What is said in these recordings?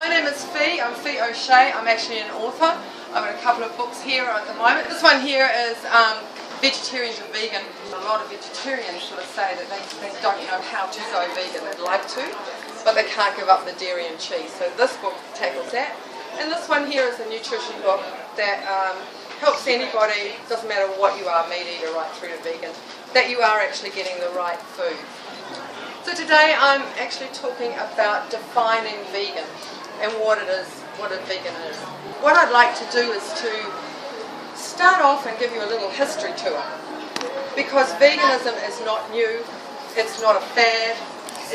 My name is Fee. I'm Fee O Shea. I'm actually an author. I've got a couple of books here at the moment. This one here is Vegetarian to Vegan. A lot of vegetarians sort of say that they don't know how to go vegan. They'd like to, but they can't give up the dairy and cheese. So this book tackles that. And this one here is a nutrition book that helps anybody, doesn't matter what you are, meat eater right through to vegan, that you are actually getting the right food. So today I'm actually talking about defining vegan and what it is, what a vegan is. What I'd like to do is to start off and give you a little history to it. Because veganism is not new, it's not a fad,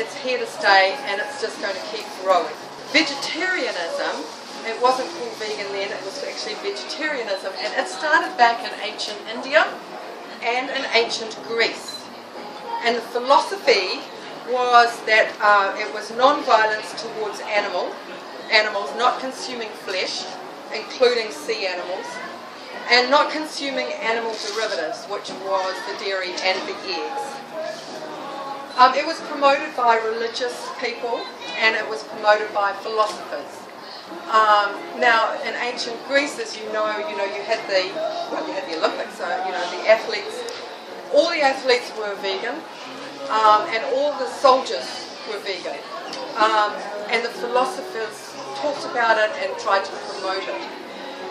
it's here to stay and it's just going to keep growing. Vegetarianism, it wasn't called vegan then, it was actually vegetarianism, and it started back in ancient India and in ancient Greece. And the philosophy was that it was non-violence towards animals, not consuming flesh, including sea animals, and not consuming animal derivatives, which was the dairy and the eggs. It was promoted by religious people and it was promoted by philosophers. Now, in ancient Greece, as you know, you had the Olympics, so the athletes. All the athletes were vegan, and all the soldiers were vegan. And the philosophers talked about it and tried to promote it.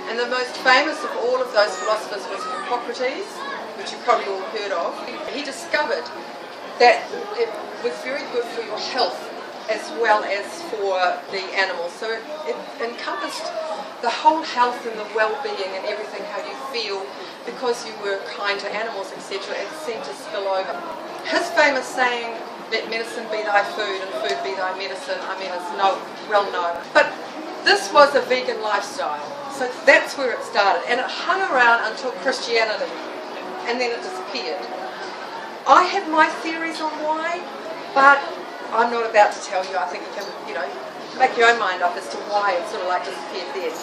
And the most famous of all of those philosophers was Hippocrates, which you probably all heard of. He discovered that it was very good for your health as well as for the animals. So it encompassed the whole health and the well-being and everything, how you feel because you were kind to animals, etc. It seemed to spill over. His famous saying, "Let medicine be thy food and food be thy medicine," I mean, it's well known. But this was a vegan lifestyle, so that's where it started, and it hung around until Christianity, and then it disappeared. I have my theories on why, but I'm not about to tell you. I think you can, make your own mind up as to why it sort of like disappeared there.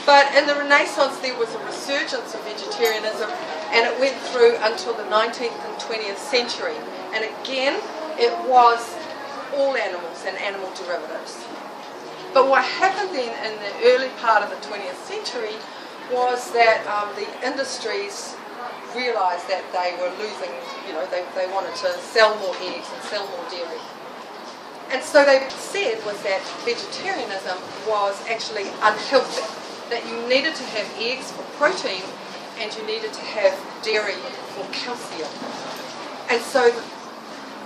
But in the Renaissance there was a resurgence of vegetarianism, and it went through until the 19th and 20th century. And again, it was all animals and animal derivatives. But what happened then in the early part of the 20th century was that the industries realised that they were losing, they wanted to sell more eggs and sell more dairy. And so they said was that vegetarianism was actually unhealthy, that you needed to have eggs for protein and you needed to have dairy for calcium. And so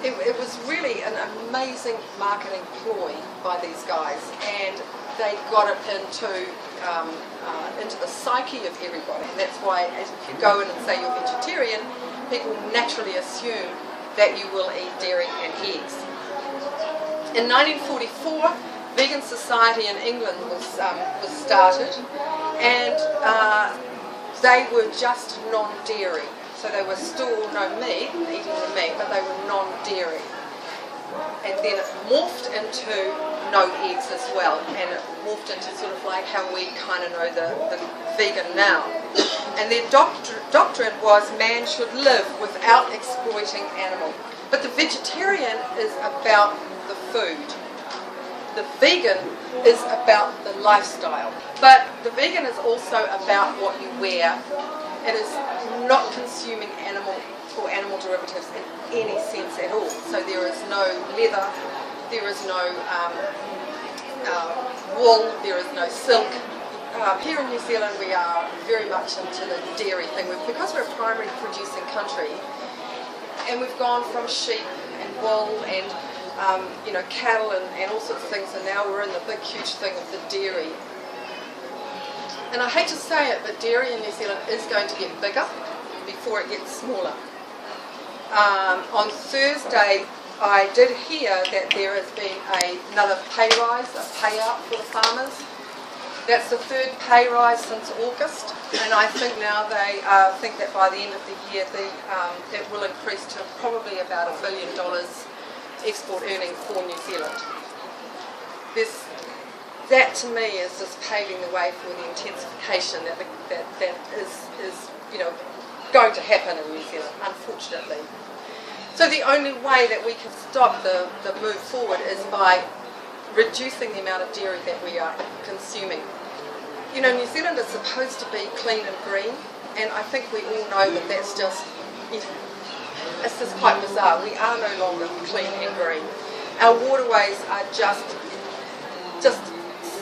it was really an amazing marketing ploy by these guys, and they got it into the psyche of everybody. And that's why if you go in and say you're vegetarian, people naturally assume that you will eat dairy and eggs. In 1944, Vegan Society in England was started, and they were just non-dairy. So they were still no meat, eating the meat, but they were non-dairy. And then it morphed into no eggs as well, and it morphed into sort of like how we kind of know the vegan now. And their doctrine was man should live without exploiting animals. But the vegetarian is about the food. The vegan is about the lifestyle. But the vegan is also about what you wear. It is not consuming animal or animal derivatives in any sense at all. So there is no leather, there is no wool, there is no silk. Here in New Zealand we are very much into the dairy thing. Because we're a primary producing country, and we've gone from sheep and wool and cattle and all sorts of things, and now we're in the big huge thing of the dairy. And I hate to say it, but dairy in New Zealand is going to get bigger before it gets smaller. On Thursday, I did hear that there has been another pay rise, a payout for the farmers. That's the third pay rise since August, and I think now they think that by the end of the year it will increase to probably about $1 billion export earning for New Zealand. That to me is just paving the way for the intensification that is going to happen in New Zealand, unfortunately. So the only way that we can stop the move forward is by reducing the amount of dairy that we are consuming. You know, New Zealand is supposed to be clean and green, and I think we all know that that's just, it's just quite bizarre. We are no longer clean and green. Our waterways are just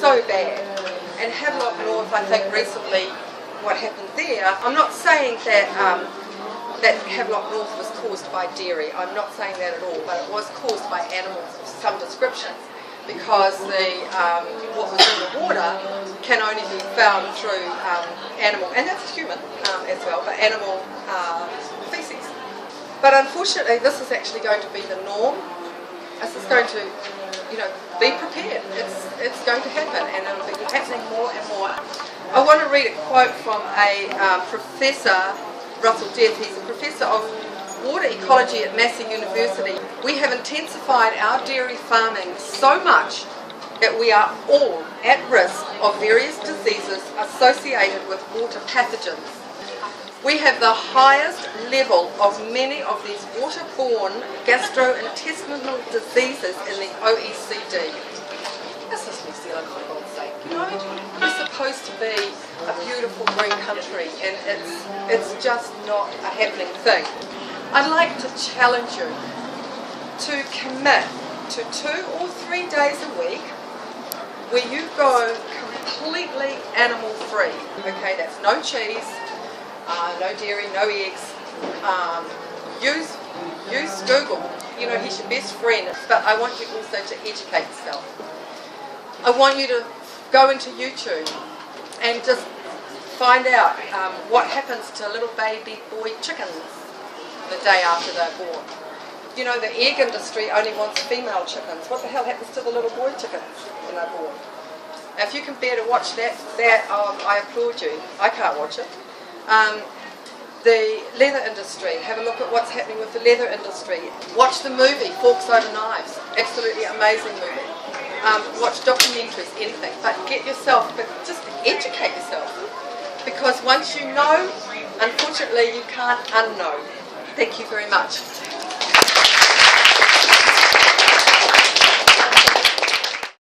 so bad. And Havelock North, I think recently what happened there, I'm not saying that that Havelock North was caused by dairy. I'm not saying that at all, but it was caused by animals of some description, because what was in the water can only be found through animal, and that's human as well, but animal feces. But unfortunately, this is actually going to be the norm. This is going to, you know, be prepared. It's going to happen, and it'll be happening more and more. I want to read a quote from a Professor Russell Death. He's a professor of water ecology at Massey University. We have intensified our dairy farming so much that we are all at risk of various diseases associated with water pathogens. We have the highest level of many of these waterborne gastrointestinal diseases in the OECD. This is New Zealand, for God's sake. You know, we're supposed to be a beautiful green country, and it's just not a happening thing. I'd like to challenge you to commit to 2 or 3 days a week where you go completely animal free. Okay, that's no cheese, no dairy, no eggs. Use Google. You know, he's your best friend. But I want you also to educate yourself. I want you to go into YouTube and just find out what happens to little baby boy chickens the day after they're born. You know, the egg industry only wants female chickens. What the hell happens to the little boy chickens when they're born? Now, if you can bear to watch that I applaud you. I can't watch it. The leather industry, have a look at what's happening with the leather industry. Watch the movie Forks Over Knives, absolutely amazing movie. Watch documentaries, anything, but just educate yourself, because once you know, unfortunately you can't unknow. Thank you very much.